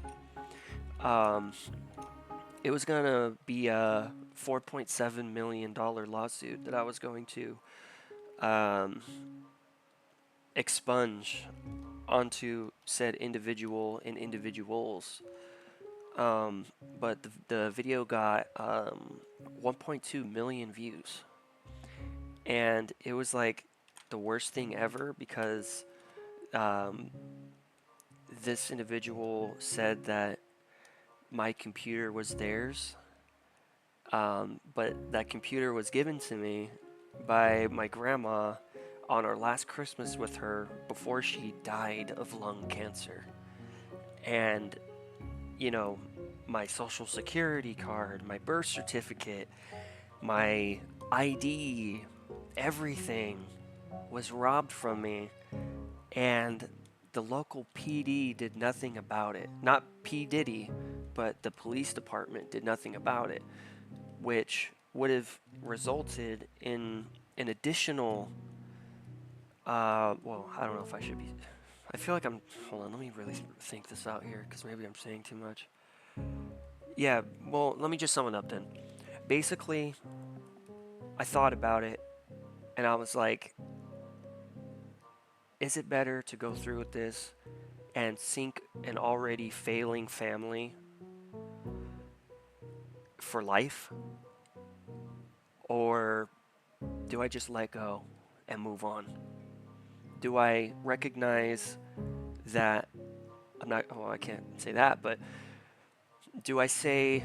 It was gonna be a $4.7 million lawsuit that I was going to expunge onto said individual and individuals. But the video got 1.2 million views. And it was like the worst thing ever, because this individual said that my computer was theirs, but that computer was given to me by my grandma on our last Christmas with her before she died of lung cancer. And, you know, my social security card, my birth certificate, my ID, everything was robbed from me, and the local PD did nothing about it. Not P. Diddy, but the police department did nothing about it, which would have resulted in an additional, well, I don't know if I should be, I feel like hold on, let me really think this out here, because maybe I'm saying too much. Yeah, well, let me just sum it up then. Basically, I thought about it and I was like, is it better to go through with this and sink an already failing family for life? Or do I just let go and move on? Do I recognize that I'm not, well, I can't say that, but do I say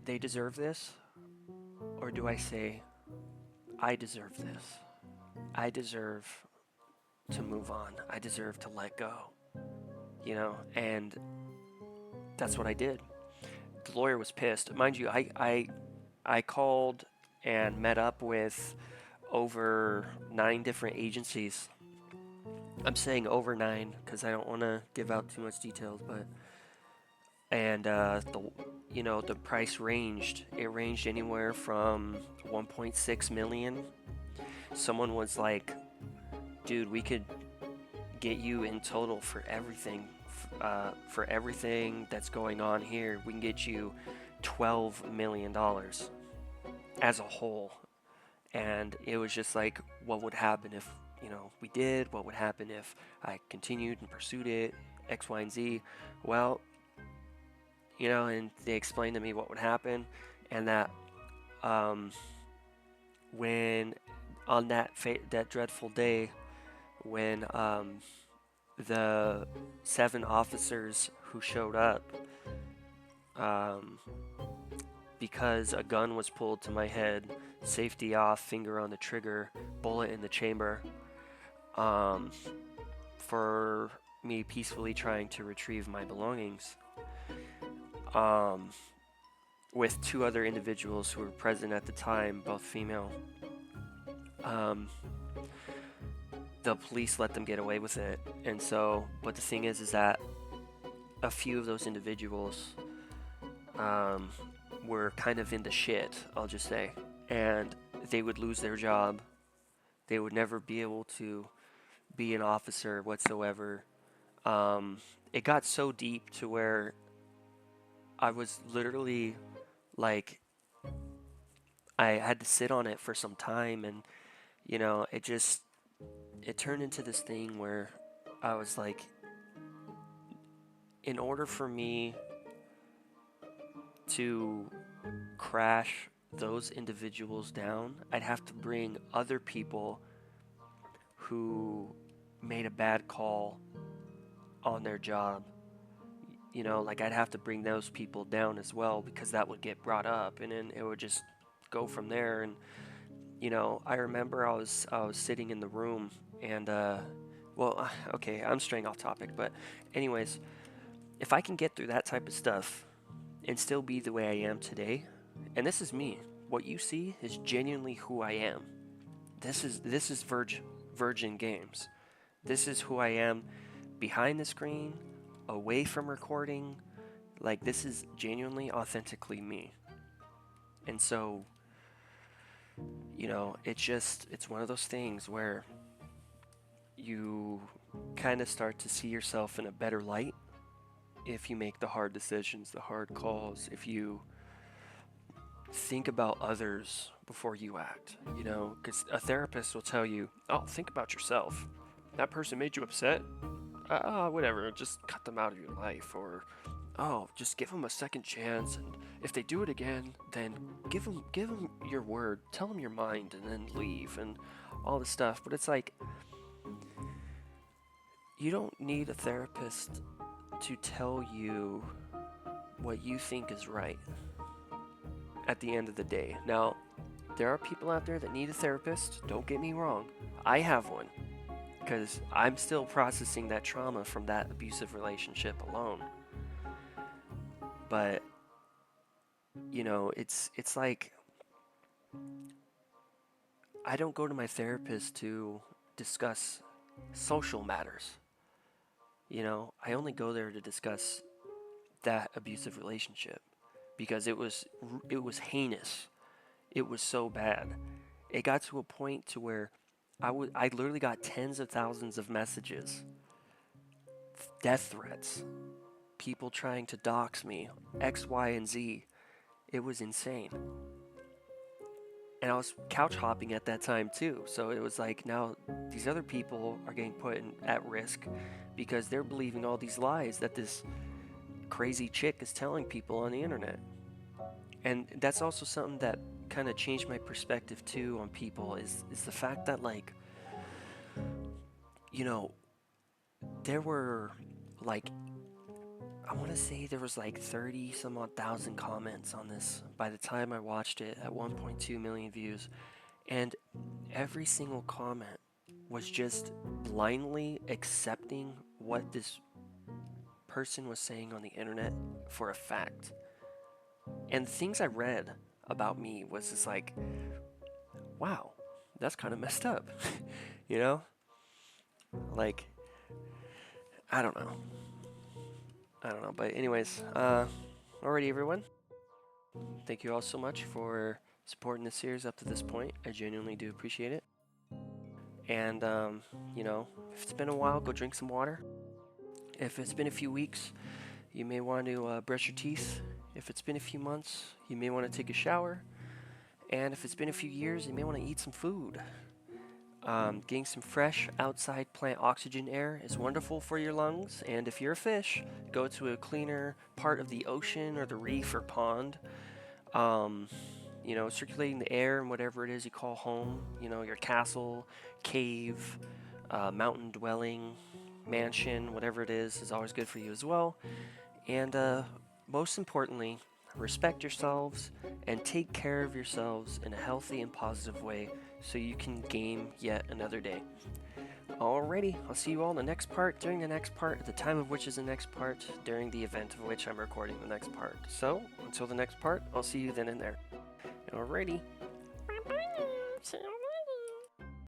they deserve this? Or do I say I deserve this? I deserve to move on. I deserve to let go, you know? And that's what I did. The lawyer was pissed. Mind you, I called and met up with over 9 different agencies. I'm saying over 9 because I don't want to give out too much details, but and the price ranged. It ranged anywhere from 1.6 million. Someone was like, "Dude, we could get you in total for everything, for everything that's going on here. We can get you $12 million as a whole." And it was just like, what would happen if, we did? What would happen if I continued and pursued it? X, Y, and Z. Well, and they explained to me what would happen, and that when on that dreadful day, when the 7 officers who showed up, because a gun was pulled to my head, safety off, finger on the trigger, bullet in the chamber, for me peacefully trying to retrieve my belongings, with 2 other individuals who were present at the time, both female. The police let them get away with it, and so, but the thing is that a few of those individuals were kind of in the shit, I'll just say, and they would lose their job. They would never be able to be an officer whatsoever. It got so deep to where I was literally like, I had to sit on it for some time, and it turned into this thing where I was like, in order for me to crash those individuals down, I'd have to bring other people who made a bad call on their job. Like, I'd have to bring those people down as well, because that would get brought up, and then it would just go from there. And I remember I was sitting in the room, and well, okay, I'm straying off topic, but anyways, if I can get through that type of stuff and still be the way I am today, and this is me, what you see is genuinely who I am. This is Verge-in-games. This is who I am behind the screen, away from recording. Like, this is genuinely, authentically me. And so, it's one of those things where you kind of start to see yourself in a better light if you make the hard decisions, the hard calls, if you think about others before you act, because a therapist will tell you, oh, think about yourself. That person made you upset? Whatever, just cut them out of your life. Or, oh, just give them a second chance, and if they do it again, then give them your word, tell them your mind, and then leave, and all this stuff. But it's like, you don't need a therapist to tell you what you think is right at the end of the day. Now, there are people out there that need a therapist, don't get me wrong. I have one, because I'm still processing that trauma from that abusive relationship alone. But, it's like, I don't go to my therapist to discuss social matters. I only go there to discuss that abusive relationship, because it was heinous. It was so bad. It got to a point to where I literally got tens of thousands of messages, death threats, people trying to dox me, X, Y, and Z. It was insane. And I was couch hopping at that time too, so it was like now these other people are getting put at risk because they're believing all these lies that this crazy chick is telling people on the internet. And that's also something that kind of changed my perspective too on people is the fact that, like, you know, there were like, I want to say there was like 30 some odd thousand comments on this by the time I watched it at 1.2 million views. And every single comment was just blindly accepting what this person was saying on the internet for a fact. And things I read about me was just like, wow, that's kind of messed up. You know? Like, I don't know. But anyways, alrighty everyone. Thank you all so much for supporting the series up to this point. I genuinely do appreciate it. And, you know, if it's been a while, go drink some water. If it's been a few weeks, you may want to brush your teeth. If it's been a few months, you may want to take a shower. And if it's been a few years, you may want to eat some food. Getting some fresh outside plant oxygen air is wonderful for your lungs. And if you're a fish, go to a cleaner part of the ocean or the reef or pond. You know, circulating the air and whatever it is you call home. You know, your castle, cave, mountain dwelling, mansion, whatever it is always good for you as well. And most importantly, respect yourselves and take care of yourselves in a healthy and positive way so you can game yet another day. Alrighty, I'll see you all in the next part, during the next part, at the time of which is the next part, during the event of which I'm recording the next part. So, until the next part, I'll see you then and there. Alrighty. Bye-bye.